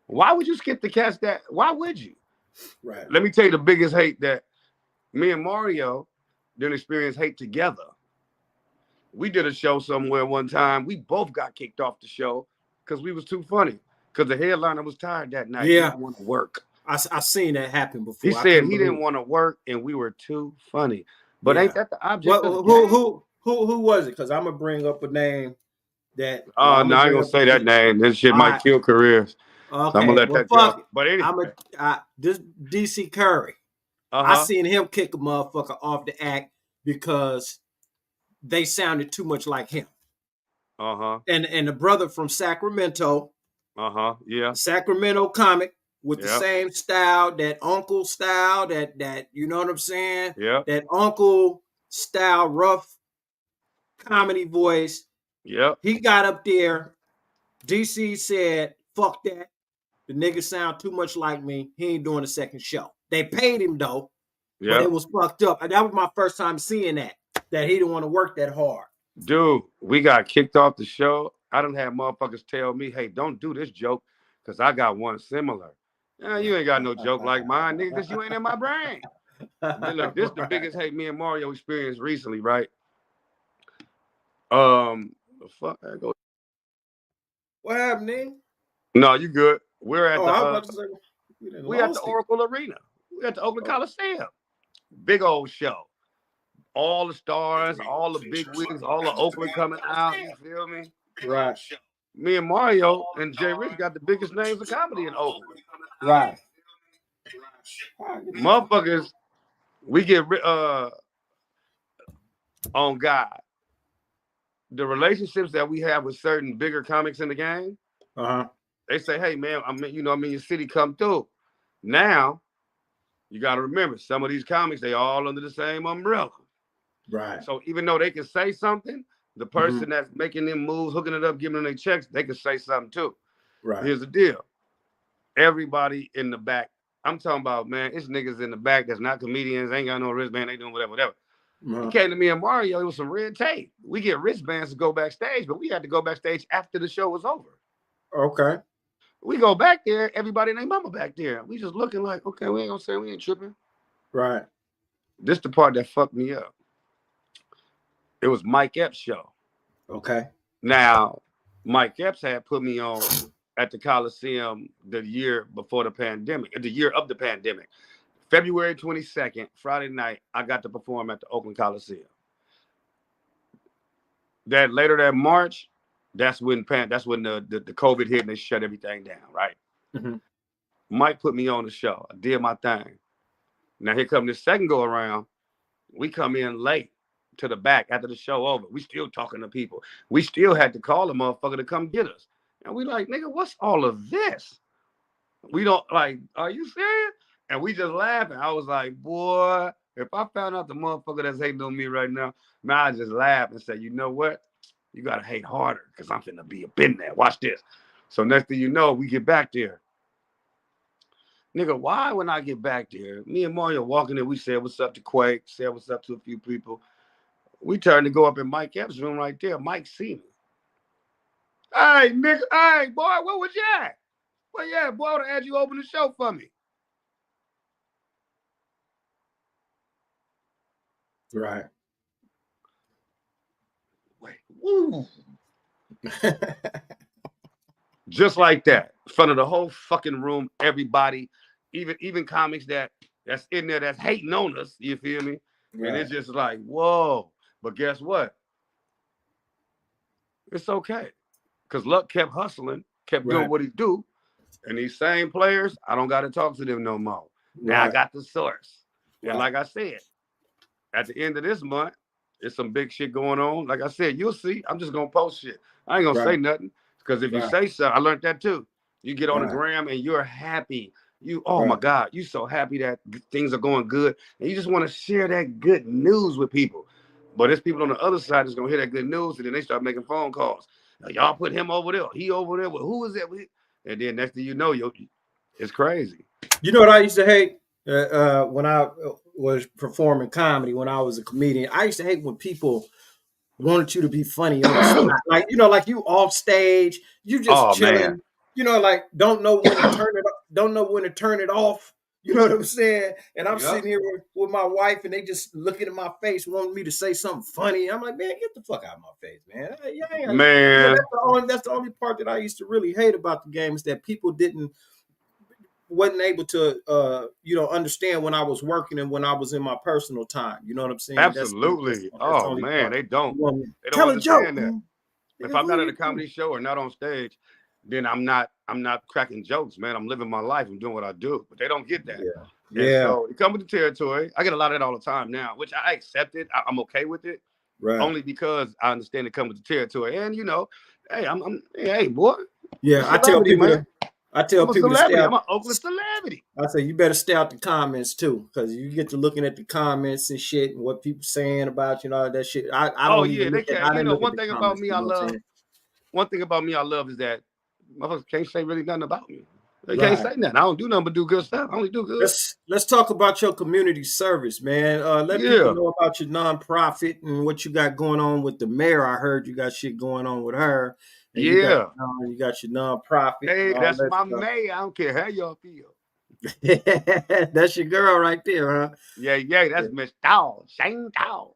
Why would you skip the cats why would you? Right. Let me tell you the biggest hate that me and Mario didn't experience hate together. We did a show somewhere one time. We both got kicked off the show because we was too funny. Because the headliner was tired that night. Yeah. He didn't want to work. I seen that happen before. He said he didn't want to work and we were too funny. But ain't that the object? Who was it? Because I'm gonna bring up a name that. No, I ain't gonna say that name. This shit might kill careers. Okay, so I'm gonna let that go. But anyway, this DC Curry. I seen him kick a motherfucker off the act because they sounded too much like him. And the brother from Sacramento. Yeah. Sacramento comic. With the same style, that uncle style, that you know what I'm saying? Yeah. That uncle style, rough comedy voice. Yeah. He got up there. DC said, fuck that. The nigga sound too much like me. He ain't doing a second show. They paid him though. Yeah. But it was fucked up. And that was my first time seeing that he didn't want to work that hard. Dude, we got kicked off the show. I done had motherfuckers tell me, hey, don't do this joke because I got one similar. Yeah, you ain't got no joke like mine, nigga, because you ain't in my brain. Man, look, this is the biggest hate me and Mario experienced recently, right? The fuck? What happened, nigga? No, you good. We're at the Oracle Arena. We're at the Oakland Coliseum. Big old show. All the stars, all the big wigs, all the Oakland coming out. You feel me? Right. Me and Mario and Jay Rich got the biggest names of comedy in Oakland. Right. Motherfuckers, we get on God. The relationships that we have with certain bigger comics in the game, They say, hey man, I'm in your city, come through. Now, you got to remember, some of these comics, they all under the same umbrella. Right. So even though they can say something, the person that's making them moves, hooking it up, giving them their checks, they can say something too. Right. Here's the deal. Everybody in the back, I'm talking about, man, it's niggas in the back that's not comedians, ain't got no wristband, they doing whatever. He came to me and Mario, it was some red tape. We get wristbands to go backstage, but we had to go backstage after the show was over. Okay. We go back there, everybody and their mama back there. We just looking like, okay, we ain't gonna say we ain't tripping. Right. This the part that fucked me up. It was Mike Epps' show. Okay. Now, Mike Epps had put me on at the Coliseum the year before the pandemic, the year of the pandemic. February 22nd, Friday night, I got to perform at the Oakland Coliseum. That later that March, that's when the COVID hit and they shut everything down, right? Mike put me on the show. I did my thing. Now here come this second go around. We come in late to the back after the show over. We still talking to people. We still had to call a motherfucker to come get us. And we like, nigga, what's all of this? We don't like, are you serious? And we just laughing. I was like, boy, if I found out the motherfucker that's hating on me right now, man, I just laugh and say, you know what? You got to hate harder because I'm finna be up in there. Watch this. So next thing you know, we get back there. Nigga, why when I get back there, me and Mario walking in, we said what's up to Quake, said what's up to a few people. We turned to go up in Mike Epps' room right there. Mike see me. Hey, nigga, hey, boy, where was you at? Well, yeah, boy, I would have had you open the show for me. Right. Wait, woo. Just like that, in front of the whole fucking room, everybody, even comics that's in there that's hating on us, you feel me? Right. And it's just like, whoa. But guess what? It's okay. Because Luck kept hustling, kept doing what he do. And these same players, I don't got to talk to them no more. Now I got the source. And like I said, at the end of this month, there's some big shit going on. Like I said, you'll see. I'm just going to post shit. I ain't going to say nothing. Because if you say something, I learned that too. You get on the gram and you're happy. My God, you so happy that things are going good. And you just want to share that good news with people. But there's people on the other side that's going to hear that good news and then they start making phone calls. Now, y'all put him over there. He over there. Well, who is that? And then next thing you know, it's crazy. You know what I used to hate when I was performing comedy, when I was a comedian? I used to hate when people wanted you to be funny on the spot. Like, like you off stage, you just chilling, man. Like don't know when to turn it off, don't know when to turn it off. You know what I'm saying? And I'm sitting here with my wife and they just looking at my face, wanting me to say something funny. I'm like, man, get the fuck out of my face, man. Man. That's the only part that I used to really hate about the game is that people wasn't able to understand when I was working and when I was in my personal time. You know what I'm saying? Absolutely. That's the man, they don't. They don't understand that. If I'm not at a comedy show or not on stage, then I'm not cracking jokes, man. I'm living my life. I'm doing what I do. But they don't get that. Yeah. So it comes with the territory. I get a lot of that all the time now, which I accept it. I'm okay with it. Right. Only because I understand it comes with the territory. And hey, hey, boy. Yeah, I tell people, man. I tell people to stay out. I'm an Oakland celebrity. I say you better stay out the comments too, because you get to looking at the comments and shit and what people saying about you and all that shit. I don't even they can't. One thing about me I love. One thing about me I love is that motherfuckers can't say really nothing about me. They can't say nothing. I don't do nothing but do good stuff. I only do good. Let's talk about your community service, man. Let people know about your nonprofit and what you got going on with the mayor. I heard you got shit going on with her. You got your nonprofit. Hey, that's my mayor. I don't care how y'all feel. That's your girl right there, huh? Yeah. That's Miss Dawg, Shane Dawg.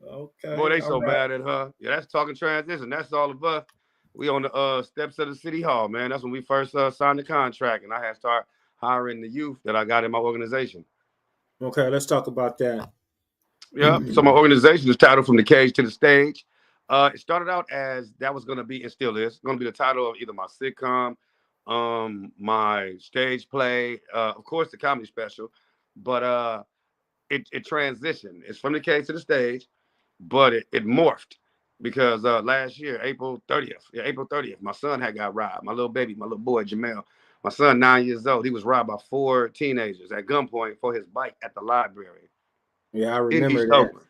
Okay. Boy, they so bad at her. Yeah, that's Talking Transition. That's all of us. We on the steps of the city hall, man. That's when we first signed the contract, and I had to start hiring the youth that I got in my organization. Okay, let's talk about that. Yeah. So my organization is titled From the Cage to the Stage. It started out as that was going to be, and still is, going to be the title of either my sitcom, my stage play, of course, the comedy special. But it transitioned. It's From the Cage to the Stage, but it morphed because last year, April 30th, my son had got robbed. My little baby, my little boy Jamel, my son 9 years old. He was robbed by 4 teenagers at gunpoint for his bike at the library Yeah, I in remember East that. Oakland.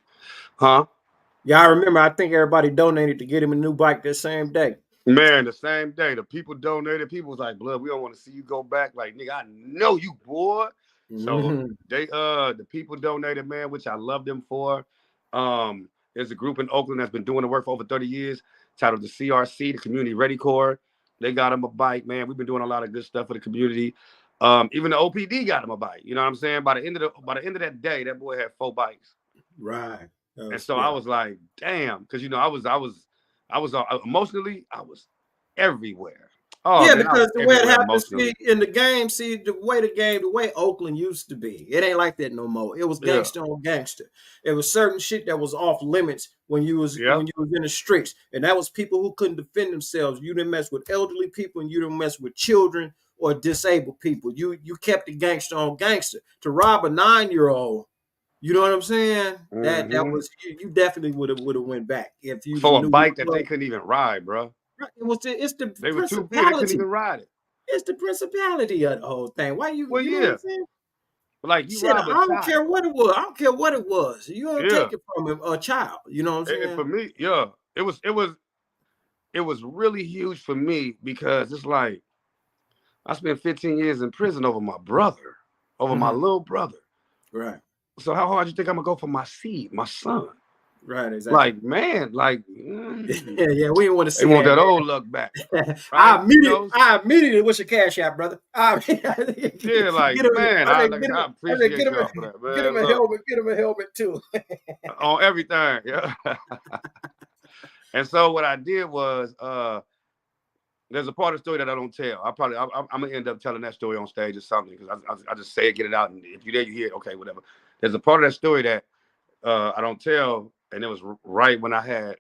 Huh? Yeah, I remember. I think everybody donated to get him a new bike that same day. Man, the same day, the people donated. People was like, "Blood, we don't want to see you go back." Like, nigga, I know you, boy. So Mhm. the people donated, man, which I love them for. There's a group in Oakland that's been doing the work for over 30 years, titled the CRC, the Community Ready Corps. They got him a bike, man. We've been doing a lot of good stuff for the community. Even the OPD got him a bike. You know what I'm saying? By the end of that day, that boy had 4 bikes. Right. And so I Yeah. was like, damn, because I was emotionally, I was everywhere. Oh Yeah, man, I was because the way it everywhere happens, see, emotionally. in the game, see, the way Oakland used to be, it ain't like that no more. It was Yeah, gangster on gangster. It was certain shit that was off limits yeah. when you was in the streets, and that was people who couldn't defend themselves. You didn't mess with elderly people, and you didn't mess with children or disabled people. You kept the gangster on gangster. To rob a 9-year-old, you know what I'm saying? That Hmm. was you definitely would have went back if you For a knew. bike that they couldn't even ride, bro. It's the They were too big. They couldn't principality. even ride it. It's the principality of the whole thing. Why Well, you know what I'm yeah. saying? Like you Shit, rob I a don't child. care what it was. I don't care what it was. You don't Yeah. take it from a child. You know what I'm For saying? me, yeah. It was really huge for me because it's like I spent 15 years in prison over my brother, over my Hmm. little brother. Right. So how hard you think I'm gonna go for my seed, my son? Right. Exactly. Like, man, like Yeah. We didn't want to they see want that, that man. old luck back, right? I immediately wish a cash out, brother. Yeah, like Get him. man, I I said, like get him. I I said, appreciate y'all for that, get him man. a Look, helmet. Get him a helmet too. on everything, yeah. And so what I did was, there's a part of the story that I don't tell. I'm gonna end up telling that story on stage or something because I just say it, get it out, and if you're there, you hear it. Okay, whatever. There's a part of that story that I don't tell, and it was right when I had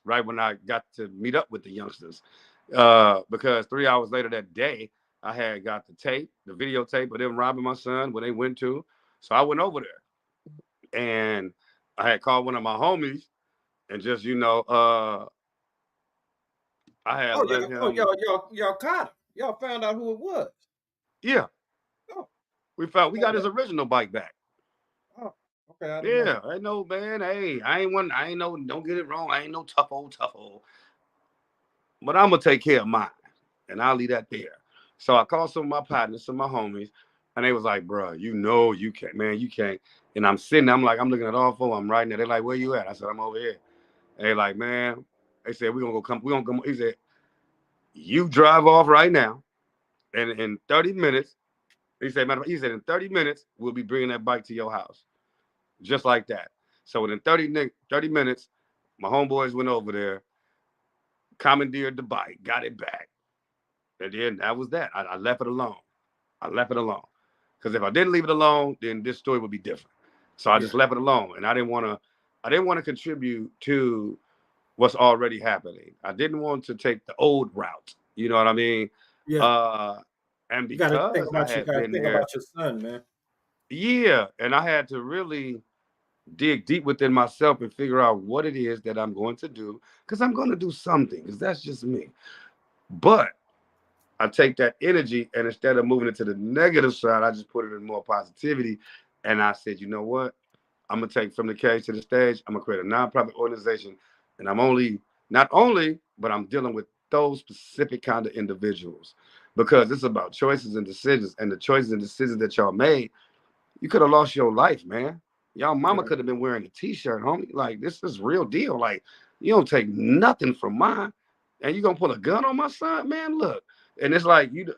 right when I got to meet up with the youngsters. Because 3 hours later that day, I had got the tape, the videotape of them robbing my son when they went to. So I went over there and I had called one of my homies and just, I had Oh yeah. let Oh him, y'all caught him. Y'all found out who it was. yeah, Oh, we got okay. his original bike back. Oh, okay. I didn't know. Yeah, I know, man. Hey, I ain't no, don't get it wrong. I ain't no tough old, but I'm gonna take care of mine, and I'll leave that there. So I called some of my partners, some of my homies, and they was like, "Bro, you can't, man, you can't." And I'm sitting there, I'm like, I'm looking at all four, I'm writing there. They're like, "Where you at?" I said, "I'm over here." And they like, "Man," they said, we gonna come." He said, "You drive off right now, and in 30 minutes," he said, "In 30 minutes, we'll be bringing that bike to your house, just like that." So within 30 minutes, my homeboys went over there, commandeered the bike, got it back. And then that was that. I left it alone. I left it alone. Because if I didn't leave it alone, then this story would be different. So I just Yeah. left it alone. And I didn't want to contribute to what's already happening. I didn't want to take the old route. You know what I mean? Yeah. Uh and because I You had gotta been think there, about your son, man. yeah, and I had to really dig deep within myself and figure out what it is that I'm going to do. Because I'm going to do something, because that's just me. But I take that energy and instead of moving it to the negative side, I just put it in more positivity. And I said, you know what? I'm gonna take from the cage to the stage. I'm gonna create a nonprofit organization, and I'm not only, but I'm dealing with those specific kind of individuals because it's about choices and decisions, and the choices and decisions that y'all made. You could have lost your life, man. Y'all mama Right. could have been wearing a t-shirt, homie. Like this is real deal. Like you don't take nothing from mine, and you gonna pull a gun on my son, man. Look, and it's like you.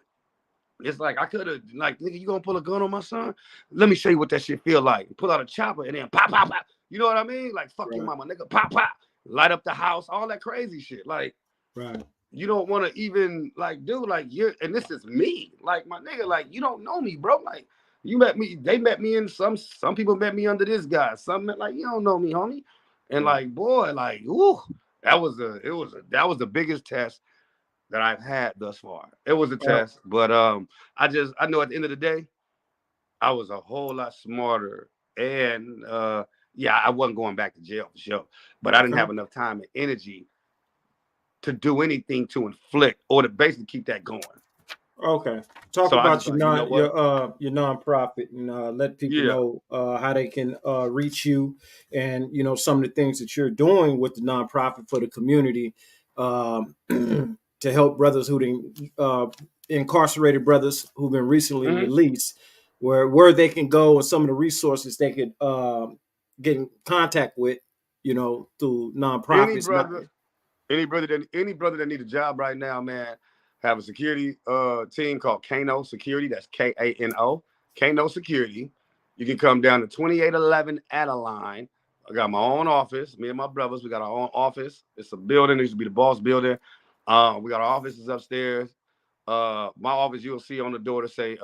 It's like I could have, like, nigga, you gonna pull a gun on my son? Let me show you what that shit feel like. Pull out a chopper and then pop, pop, pop. You know what I mean? Like fuck your Right. mama, nigga. Pop, pop. Light up the house, all that crazy shit. Like Right. you don't want to even like do like you're, and this is me, like my nigga, like you don't know me, bro. Like you met me, they met me in some people met me under this guy, some met like you don't know me, homie. And Right. like boy, like ooh, that was the biggest test that I've had thus far. It was a Well, test, but I know at the end of the day, I was a whole lot smarter and yeah, I wasn't going back to jail for sure, but I didn't have enough time and energy to do anything to inflict or to basically keep that going. Okay. Talk So I about just your like, you know what? your nonprofit and let people Yeah. know how they can reach you and some of the things that you're doing with the nonprofit for the community to help brothers incarcerated brothers who've been recently Mhm. released, where they can go and some of the resources they could get in contact with, through Any nonprofits. brother, any brother that need a job right now, man, have a security team called Kano Security. That's Kano. Kano Security. You can come down to 2811 Adeline. I got my own office. Me and my brothers, we got our own office. It's a building. It used to be the boss building. We got our offices upstairs. My office, you'll see on the door to say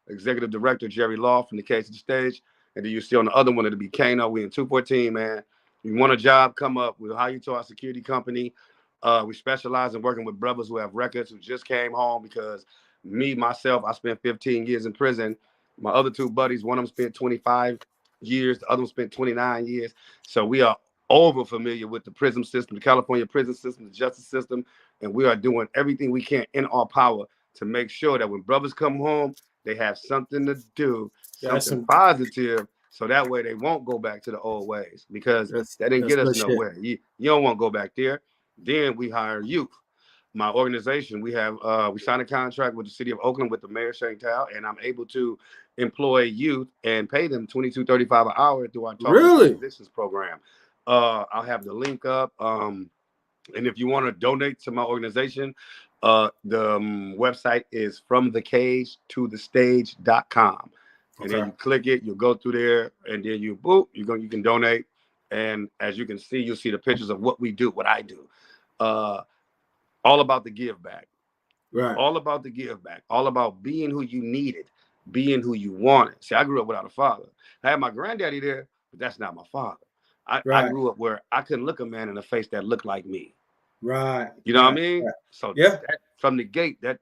Executive Director Jerry Law from the Case of the Stage. And then you see on the other one, it'll be Kano. We in 214, man. You want a job, come up. We'll hire you to our security company. We specialize in working with brothers who have records, who just came home because myself, I spent 15 years in prison. My other two buddies, one of them spent 25 years, the other one spent 29 years. So we are over familiar with the prison system, the California prison system, the justice system, and we are doing everything we can in our power to make sure that when brothers come home, they have something to do, something positive, so that way they won't go back to the old ways, because that didn't get us nowhere. You don't want to go back there. Then we hire youth. My organization, we signed a contract with the city of Oakland with the mayor, Shane Tao, and I'm able to employ youth and pay them $22.35 an hour through our Talking Positions program. I'll have the link up. And if you want to donate to my organization, the website is fromthecagetothestage.com. And then you click it, you'll go through there, and then you can donate. And as you can see, you'll see the pictures of what we do, what I do. All about the give back. Right. All about the give back. All about being who you needed, being who you wanted. See, I grew up without a father. I had my granddaddy there, but that's not my father. I grew up where I couldn't look a man in the face that looked like me. Right. You know what I mean? Right. So that, from the gate, that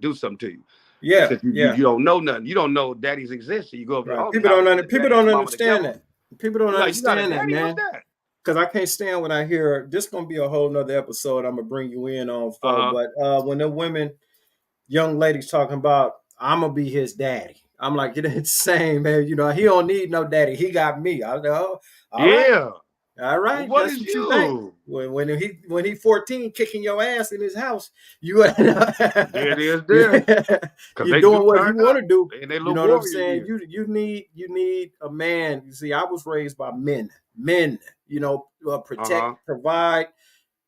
do something to you. Yeah. Because you don't know nothing. You don't know daddies exist. So you go up there. Right. Oh, People don't understand that. People don't understand that, man. Because I can't stand when I hear this. Gonna be a whole nother episode I'm gonna bring you in on, but when the young ladies talking about, I'm gonna be his daddy. I'm like, it ain't the same, man. He don't need no daddy. He got me. I know. All right. Well, That's what you think. When he 14, kicking your ass in his house, there it is there. You're doing what you want to do. You know what I'm saying? You need a man. You see, I was raised by men. Protect, provide,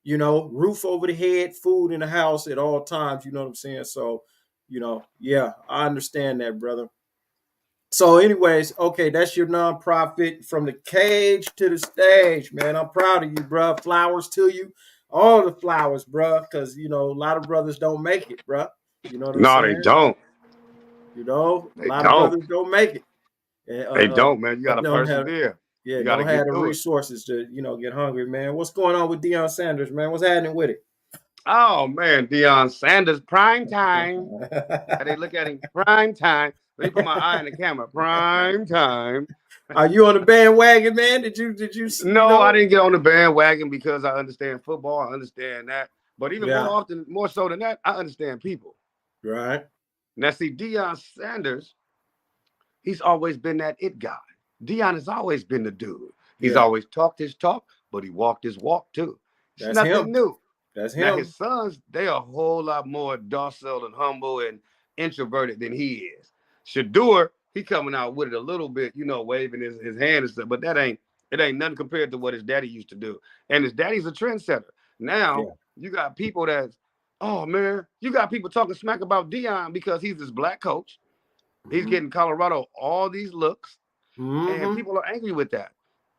roof over the head, food in the house at all times. You know what I'm saying? So, I understand that, brother. So, anyways, okay, that's your nonprofit, From the Cage to the Stage, man. I'm proud of you, bro. Flowers to you, all the flowers, bro. Because a lot of brothers don't make it, bro. You know what I'm saying? No, they don't. A lot of brothers don't make it. They don't, man. You gotta persevere. You don't have the resources to, get hungry, man. What's going on with Deion Sanders, man? What's happening with it? Oh man, Deion Sanders, prime time. How they look at him, prime time. Let me put my eye on the camera. Prime time. Are you on the bandwagon, man? Did you? No, I didn't get on the bandwagon because I understand football. I understand that, but even more so than that, I understand people. Right. Now, see, Deion Sanders, he's always been that it guy. Deion has always been the dude. He's always talked his talk, but he walked his walk too. It's nothing new. That's him. Now his sons, they are a whole lot more docile and humble and introverted than he is. Shedeur, he coming out with it a little bit, waving his hand and stuff, but it ain't nothing compared to what his daddy used to do. And his daddy's a trendsetter. Now you got people you got people talking smack about Deion because he's this black coach. He's getting Colorado all these looks, and people are angry with that.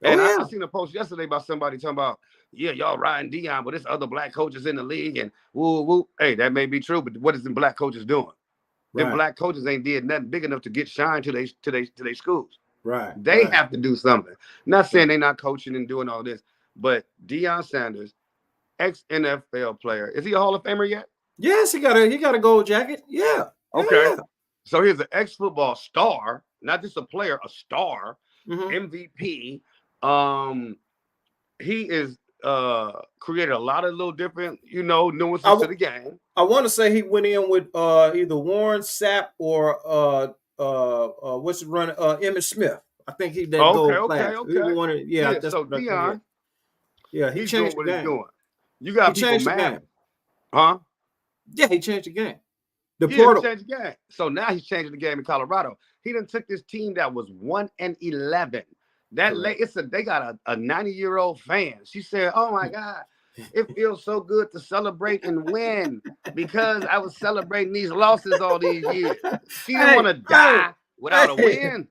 And I seen a post yesterday about somebody talking about, y'all riding Deion, but there's other black coaches in the league, and woo. Hey, that may be true, but what is them black coaches doing? Them black coaches ain't did nothing big enough to get shine to their schools. Right. They have to do something. Not saying they're not coaching and doing all this, but Deion Sanders, ex-NFL player, is he a Hall of Famer yet? Yes, he got a gold jacket. Yeah. Okay. Yeah. So he's an ex-football star, not just a player, a star, MVP, He is created a lot of little different, nuances to the game. I want to say he went in with either Warren Sapp or what's the run? Emmitt Smith. I think he that gold class. Okay. Yeah, so Deion, yeah, he changed doing what the game. He's doing. You got people mad, huh? Yeah, he changed the game. He changed the game. So now he's changing the game in Colorado. He done took this team that was 1-11. They got a 90-year-old fan. She said, "Oh my God, it feels so good to celebrate and win because I was celebrating these losses all these years." She didn't want to die without a win.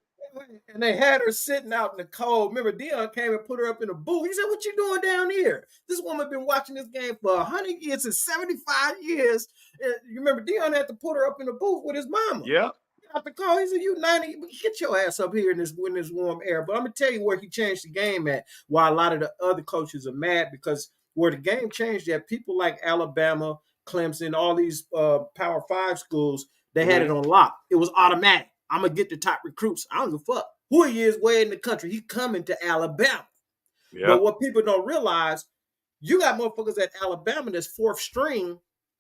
And they had her sitting out in the cold. Remember, Deion came and put her up in a booth. He said, "What you doing down here? This woman been watching this game for 100 years and 75 years." And you remember, Deion had to put her up in a booth with his mama. Yeah. Out the call, he said, "You 90, get your ass up here in this warm air." But I'm gonna tell you where he changed the game at. Why a lot of the other coaches are mad, because where the game changed, that people like Alabama, Clemson, all these Power 5 schools, they had it on lock. It was automatic. I'm gonna get the top recruits. I don't give a fuck who he is, where in the country. He's coming to Alabama. Yep. But what people don't realize, you got motherfuckers at Alabama that's fourth string,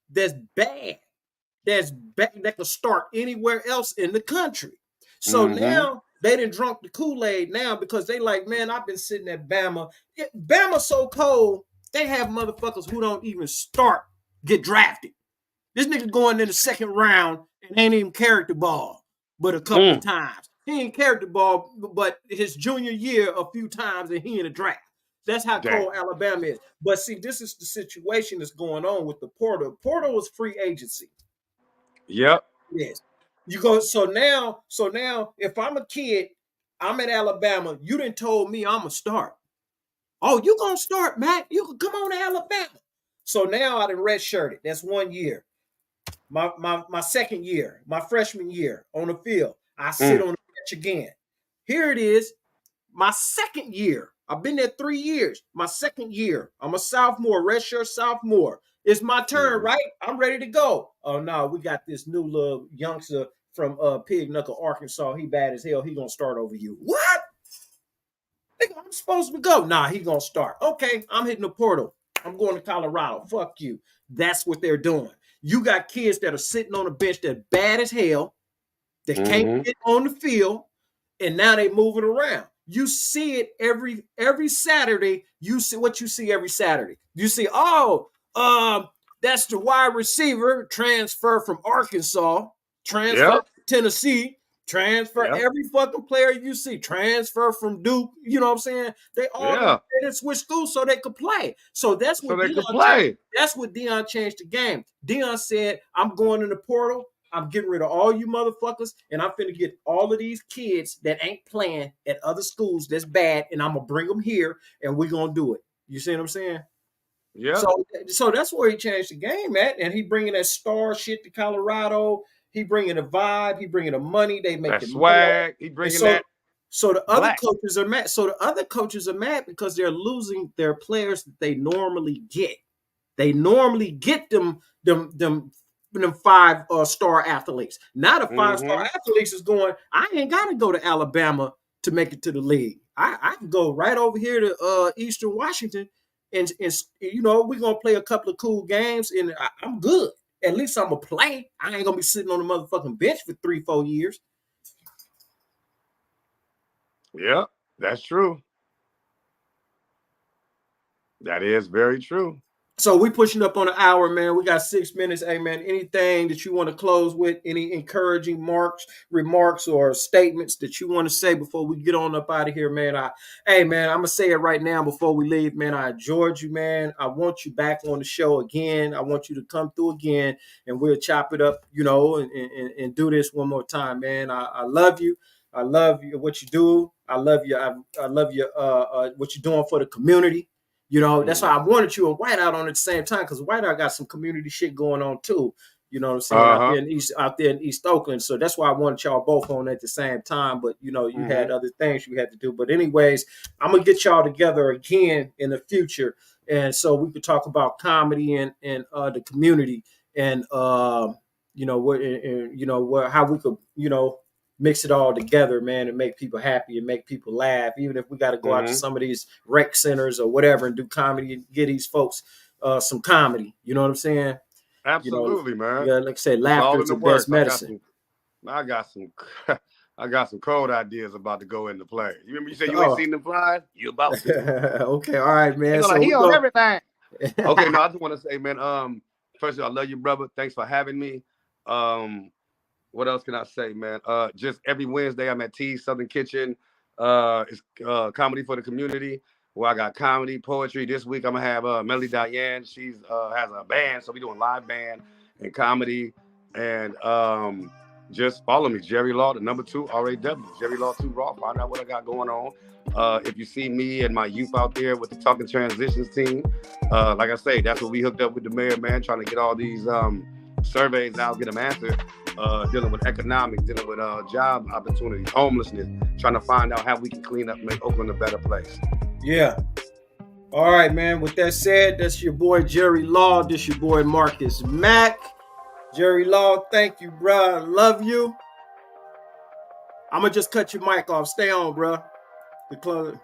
that's bad. That could start anywhere else in the country. So now they done drunk the Kool-Aid now, because they like, man, I've been sitting at Bama. Bama's so cold, they have motherfuckers who don't even get drafted. This nigga going in the second round and ain't even character ball but a couple of times. He ain't character ball, but his junior year a few times, and he in the draft. That's how cold Alabama is. But see, this is the situation that's going on with the portal. Portal was free agency. Yep. Yes. You go. So now, if I'm a kid, I'm at Alabama. You done told me I'm gonna start. Oh, you gonna start, Matt? You can come on to Alabama. So now I done redshirted. That's 1 year. My second year, my freshman year on the field, I sit on the bench again. Here it is, my second year. I've been there 3 years. My second year, I'm a sophomore, redshirt sophomore. It's my turn, right? I'm ready to go. Oh no, we got this new little youngster from Pig Knuckle, Arkansas. He bad as hell. He gonna start over you. What? I'm supposed to go. Nah, he gonna start. Okay, I'm hitting the portal. I'm going to Colorado. Fuck you. That's what they're doing. You got kids that are sitting on the bench that's bad as hell, that can't get on the field, and now they moving around. You see it every Saturday. You see what you see every Saturday. You see, that's the wide receiver transfer from Arkansas, transfer to Tennessee, transfer every fucking player you see, transfer from Duke. You know what I'm saying? They all they switch schools so they could play. So that's what that's what Deion changed the game. Deion said, "I'm going in the portal. I'm getting rid of all you motherfuckers, and I'm finna get all of these kids that ain't playing at other schools that's bad, and I'm gonna bring them here, and we're gonna do it." You see what I'm saying? Yeah. So that's where he changed the game at, and he bringing that star shit to Colorado. He bringing a vibe. He bringing the money. They make the swag. He bringing that. So the other coaches are mad. So the other coaches are mad because they're losing their players that they normally get. They normally get them 5-star athletes. Now the 5-star athletes is going, I ain't got to go to Alabama to make it to the league. I can go right over here to Eastern Washington, and we're going to play a couple of cool games, and I'm good. At least I'm going to play. I ain't going to be sitting on the motherfucking bench for 3-4 years. Yeah, that's true. That is very true. So we pushing up on an hour, man. We got 6 minutes. Hey, man, anything that you want to close with? Any encouraging remarks or statements that you want to say before we get on up out of here, man? I'm going to say it right now before we leave, man. I enjoyed you, man. I want you back on the show again. I want you to come through again, and we'll chop it up, and do this one more time, man. I love you. I love you, what you do. I love you. I love you, what you're doing for the community. That's why I wanted you and Whiteout on at the same time, because Whiteout got some community shit going on too. You know what I'm saying? Out there in East Oakland. So that's why I wanted y'all both on at the same time. But you had other things you had to do. But anyways, I'm gonna get y'all together again in the future, and so we could talk about comedy and the community, and how we could mix it all together, man, and make people happy and make people laugh. Even if we got to go out to some of these rec centers or whatever and do comedy and get these folks some comedy. You know what I'm saying? Absolutely, man. Yeah, like I say, It's laughter all is in the the best works. medicine. I got some I got some cold ideas about to go into play. You remember you said you ain't seen them flies? You about to. Okay, all right, man. So He on everything. Okay, no, I just want to say, man, first of all, I love you, brother. Thanks for having me. What else can I say, man? Just every Wednesday I'm at T's Southern Kitchen. It's comedy for the community, where I got comedy, poetry. This week I'm gonna have Melody Diane. She's has a band, so we doing live band and comedy. And just follow me, Jerry Law, the number 2 RAW, Jerry Law 2 Raw. Find out what I got going on. If you see me and my youth out there with the Talking Transitions team, like I say, that's what we hooked up with the mayor, man, trying to get all these surveys out, get them answered, dealing with economics, dealing with job opportunities, homelessness, trying to find out how we can clean up and make Oakland a better place. Yeah. All right, man. With that said, that's your boy Jerry Law. This your boy Marcus Mack. Jerry Law, thank you, bro. I love you. I'm going to just cut your mic off. Stay on, bro. The close.